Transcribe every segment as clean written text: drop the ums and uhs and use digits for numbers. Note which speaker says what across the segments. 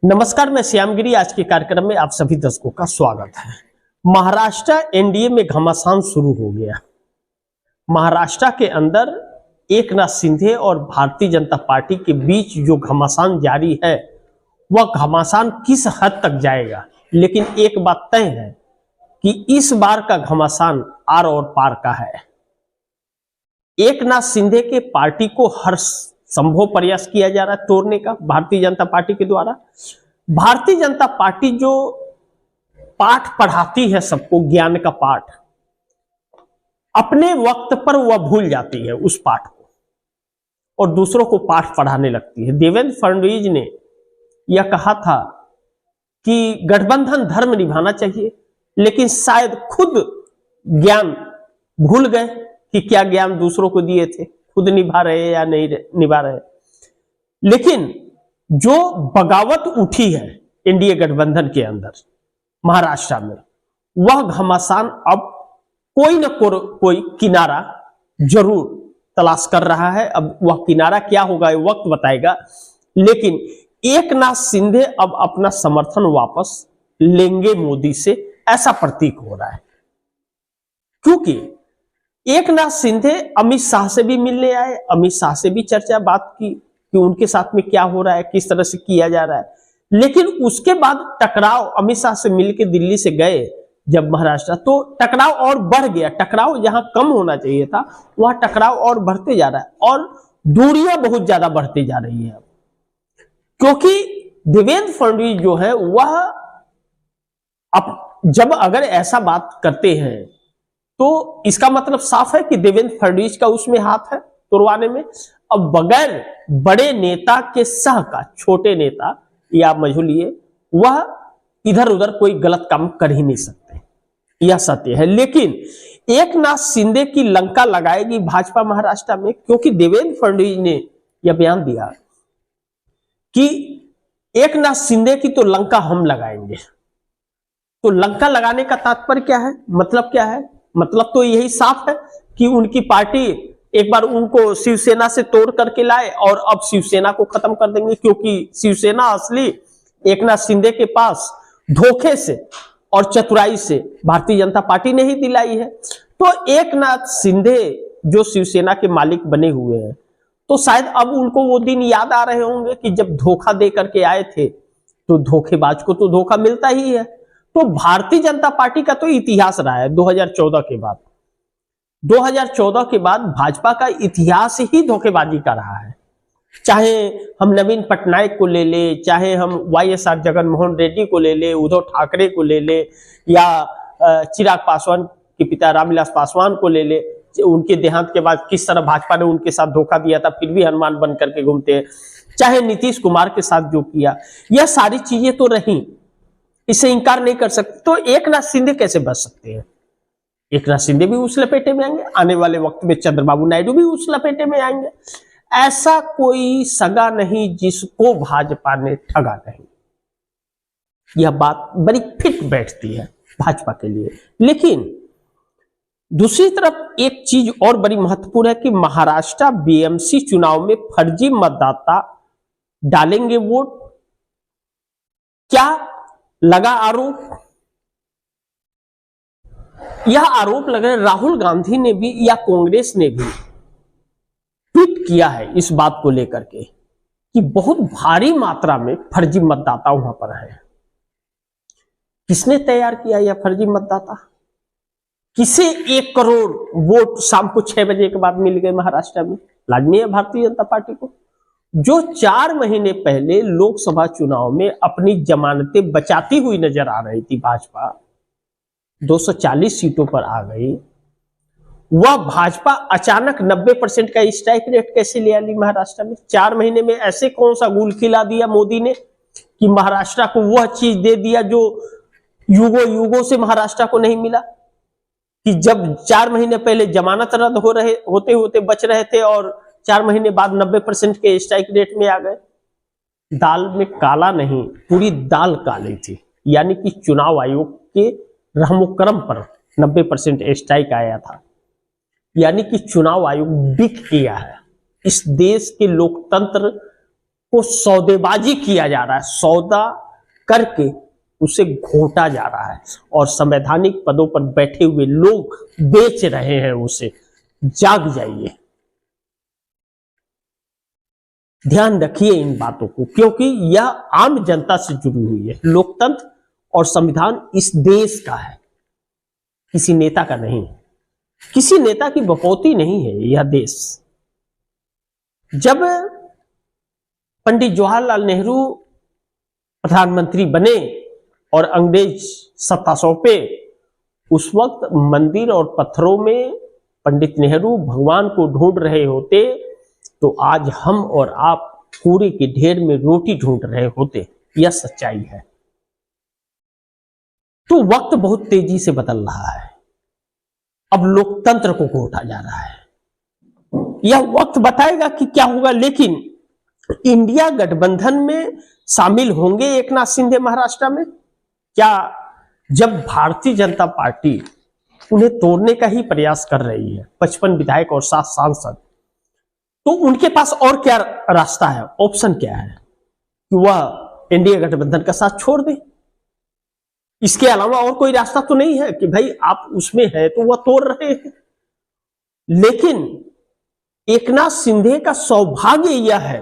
Speaker 1: नमस्कार, मैं श्यामगिरी। आज के कार्यक्रम में आप सभी दर्शकों का स्वागत है। महाराष्ट्र एनडीए में घमासान शुरू हो गया। महाराष्ट्र के अंदर एकनाथ शिंदे और भारतीय जनता पार्टी के बीच जो घमासान जारी है, वह घमासान किस हद तक जाएगा, लेकिन एक बात तय है कि इस बार का घमासान आर और पार का है। एकनाथ शिंदे के पार्टी को हर संभव प्रयास किया जा रहा है तोड़ने का भारतीय जनता पार्टी के द्वारा। भारतीय जनता पार्टी जो पाठ पढ़ाती है सबको, ज्ञान का पाठ, अपने वक्त पर वह भूल जाती है उस पाठ को और दूसरों को पाठ पढ़ाने लगती है। देवेंद्र फडणवीस ने यह कहा था कि गठबंधन धर्म निभाना चाहिए, लेकिन शायद खुद ज्ञान भूल गए कि क्या ज्ञान दूसरों को दिए थे, खुद निभा रहे या नहीं निभा रहे। लेकिन जो बगावत उठी है एनडीए गठबंधन के अंदर महाराष्ट्र में, वह घमासान अब कोई न कोई किनारा जरूर तलाश कर रहा है। अब वह किनारा क्या होगा ये वक्त बताएगा, लेकिन एकनाथ शिंदे अब अपना समर्थन वापस लेंगे मोदी से, ऐसा प्रतीक हो रहा है। क्योंकि एकनाथ शिंदे अमित शाह से भी मिलने आए, अमित शाह से भी चर्चा बात की कि उनके साथ में क्या हो रहा है, किस तरह से किया जा रहा है। लेकिन उसके बाद टकराव, अमित शाह से मिलकर दिल्ली से गए जब महाराष्ट्र, तो टकराव और बढ़ गया। टकराव जहां कम होना चाहिए था वहां टकराव और बढ़ते जा रहा है और दूरियां बहुत ज्यादा बढ़ती जा रही है। क्योंकि देवेंद्र फडणवीस जो है वह जब अगर ऐसा बात करते हैं तो इसका मतलब साफ है कि देवेंद्र फडणवीस का उसमें हाथ है तुड़वाने में। अब बगैर बड़े नेता के सह का छोटे नेता या मझोलिए वह इधर उधर कोई गलत काम कर ही नहीं सकते, यह सत्य है। लेकिन एकनाथ शिंदे की लंका लगाएगी भाजपा महाराष्ट्र में, क्योंकि देवेंद्र फडणवीस ने यह बयान दिया कि एकनाथ शिंदे की तो लंका हम लगाएंगे। तो लंका लगाने का तात्पर्य क्या है, मतलब क्या है? मतलब तो यही साफ है कि उनकी पार्टी एक बार उनको शिवसेना से तोड़ करके लाए और अब शिवसेना को खत्म कर देंगे, क्योंकि शिवसेना असली एकनाथ शिंदे के पास धोखे से और चतुराई से भारतीय जनता पार्टी ने ही दिलाई है। तो एकनाथ शिंदे जो शिवसेना के मालिक बने हुए हैं, तो शायद अब उनको वो दिन याद आ रहे होंगे कि जब धोखा दे करके आए थे, तो धोखेबाज को तो धोखा मिलता ही है। तो भारतीय जनता पार्टी का तो इतिहास रहा है 2014 के बाद। 2014 के बाद भाजपा का इतिहास ही धोखेबाजी का रहा है। चाहे हम नवीन पटनायक को ले ले, चाहे हम वाईएसआर जगनमोहन रेड्डी को ले ले, उद्धव ठाकरे को ले ले, या चिराग पासवान के पिता रामविलास पासवान को ले ले। उनके देहांत के बाद किस तरह भाजपा ने उनके साथ धोखा दिया था, फिर भी हनुमान बन करके घूमते हैं। चाहे नीतीश कुमार के साथ जो किया, यह सारी चीजें तो रही, इसे इंकार नहीं कर सकते। तो एकनाथ शिंदे कैसे बच सकते हैं? एकनाथ शिंदे भी उस लपेटे में आएंगे, आने वाले वक्त में चंद्रबाबू नायडू भी उस लपेटे में आएंगे। ऐसा कोई सगा नहीं जिसको भाजपा ने ठगा नहीं। यह बात बड़ी फिट बैठती है भाजपा के लिए। लेकिन दूसरी तरफ एक चीज और बड़ी महत्वपूर्ण है कि महाराष्ट्र बीएमसी चुनाव में फर्जी मतदाता डालेंगे वोट। क्या लगा आरोप? यह आरोप लग रहा है राहुल गांधी ने भी या कांग्रेस ने भी ट्वीट किया है इस बात को लेकर के कि बहुत भारी मात्रा में फर्जी मतदाता वहां पर है। किसने तैयार किया यह फर्जी मतदाता? किसे 1 करोड़ वोट शाम को 6 बजे के बाद मिल गए महाराष्ट्र में? लाजमी है भारतीय जनता पार्टी को, जो 4 महीने पहले लोकसभा चुनाव में अपनी जमानतें बचाती हुई नजर आ रही थी। भाजपा 240 सीटों पर आ गई। वह भाजपा अचानक 90% का स्ट्राइक रेट कैसे ले आई महाराष्ट्र में? 4 महीने में ऐसे कौन सा गुल खिला दिया मोदी ने कि महाराष्ट्र को वह चीज दे दिया जो युगों से महाराष्ट्र को नहीं मिला? कि जब 4 महीने पहले जमानत रद्द होते बच रहे थे और 4 महीने बाद 90% के स्ट्राइक रेट में आ गए। दाल में काला नहीं, पूरी दाल काली थी। यानी कि चुनाव आयोग के रहमोकरम पर 90% स्ट्राइक आया था। यानी कि चुनाव आयोग बिक गया है। इस देश के लोकतंत्र को सौदेबाजी किया जा रहा है, सौदा करके उसे घोटा जा रहा है और संवैधानिक पदों पर बैठे हुए लोग बेच रहे हैं उसे। जाग जाइए, ध्यान रखिए इन बातों को, क्योंकि यह आम जनता से जुड़ी हुई है। लोकतंत्र और संविधान इस देश का है, किसी नेता का नहीं है, किसी नेता की बपौती नहीं है यह देश। जब पंडित जवाहरलाल नेहरू प्रधानमंत्री बने और अंग्रेज सत्ता सौंपे, उस वक्त मंदिर और पत्थरों में पंडित नेहरू भगवान को ढूंढ रहे होते तो आज हम और आप पूरे के ढेर में रोटी ढूंढ रहे होते। यह सच्चाई है। तो वक्त बहुत तेजी से बदल रहा है, अब लोकतंत्र को घोटा जा रहा है। यह वक्त बताएगा कि क्या होगा, लेकिन इंडिया गठबंधन में शामिल होंगे एकनाथ शिंदे महाराष्ट्र में? क्या जब भारतीय जनता पार्टी उन्हें तोड़ने का ही प्रयास कर रही है, 55 विधायक और 7 सांसद, तो उनके पास और क्या रास्ता है, ऑप्शन क्या है कि वह एनडीए गठबंधन का साथ छोड़ दे? इसके अलावा और कोई रास्ता तो नहीं है कि भाई आप उसमें है तो वह तोड़ रहे हैं। लेकिन एकनाथ शिंदे का सौभाग्य यह है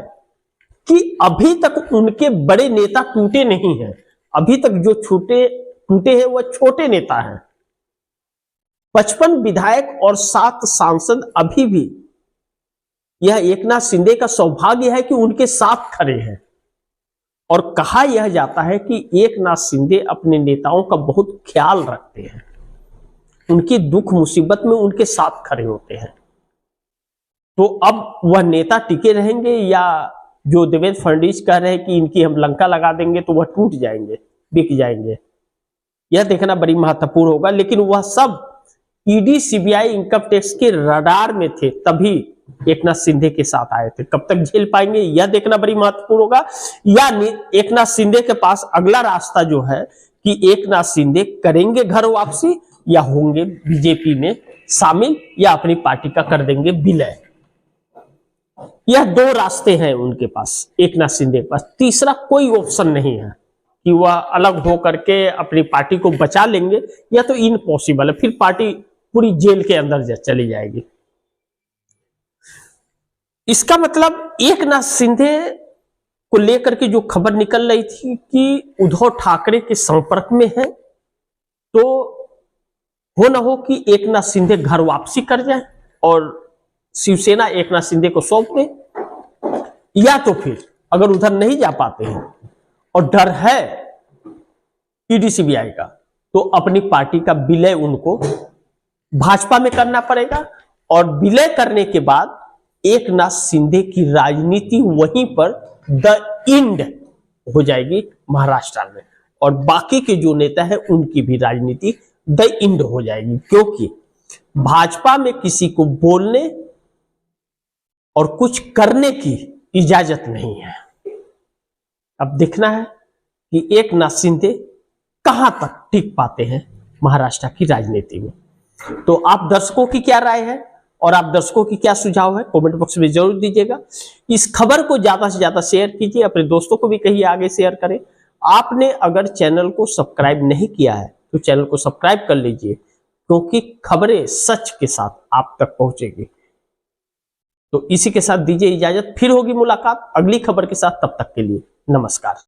Speaker 1: कि अभी तक उनके बड़े नेता टूटे नहीं हैं। अभी तक जो टूटे हैं वह छोटे नेता हैं। 55 विधायक और 7 सांसद अभी भी, यह एकनाथ शिंदे का सौभाग्य है कि उनके साथ खड़े हैं। और कहा यह जाता है कि एकनाथ शिंदे अपने नेताओं का बहुत ख्याल रखते हैं, उनकी दुख मुसीबत में उनके साथ खड़े होते हैं। तो अब वह नेता टिके रहेंगे या जो देवेंद्र फडणवीस कह रहे हैं कि इनकी हम लंका लगा देंगे तो वह टूट जाएंगे, बिक जाएंगे, यह देखना बड़ी महत्वपूर्ण होगा। लेकिन वह सब ईडी सीबीआई इनकम टैक्स के रडार में थे, तभी एकनाथ शिंदे के साथ आए थे। कब तक झेल पाएंगे यह देखना बड़ी महत्वपूर्ण होगा। या एकनाथ शिंदे के पास अगला रास्ता जो है कि एकनाथ शिंदे करेंगे घर वापसी या होंगे बीजेपी में शामिल या अपनी पार्टी का कर देंगे विलय। यह 2 रास्ते हैं उनके पास, एकनाथ शिंदे के पास। तीसरा कोई ऑप्शन नहीं है कि वह अलग हो करके अपनी पार्टी को बचा लेंगे, यह तो इम्पॉसिबल है। फिर पार्टी पूरी जेल के अंदर चली जाएगी। इसका मतलब एकनाथ शिंदे को लेकर के जो खबर निकल रही थी कि उद्धव ठाकरे के संपर्क में है, तो हो ना हो कि एकनाथ शिंदे घर वापसी कर जाए और शिवसेना एकनाथ शिंदे को सौंप दे, या तो फिर अगर उधर नहीं जा पाते हैं और डर है ईडी सीबीआई का, तो अपनी पार्टी का विलय उनको भाजपा में करना पड़ेगा। और विलय करने के बाद एकनाथ शिंदे की राजनीति वहीं पर द एंड हो जाएगी महाराष्ट्र में, और बाकी के जो नेता है उनकी भी राजनीति द एंड हो जाएगी, क्योंकि भाजपा में किसी को बोलने और कुछ करने की इजाजत नहीं है। अब देखना है कि एकनाथ शिंदे कहां तक टिक पाते हैं महाराष्ट्र की राजनीति में। तो आप दर्शकों की क्या राय है और आप दर्शकों की क्या सुझाव है, कमेंट बॉक्स में जरूर दीजिएगा। इस खबर को ज्यादा से ज्यादा शेयर कीजिए, अपने दोस्तों को भी कहिए आगे शेयर करें। आपने अगर चैनल को सब्सक्राइब नहीं किया है तो चैनल को सब्सक्राइब कर लीजिए, क्योंकि खबरें सच के साथ आप तक पहुंचेगी। तो इसी के साथ दीजिए इजाजत, फिर होगी मुलाकात अगली खबर के साथ। तब तक के लिए नमस्कार।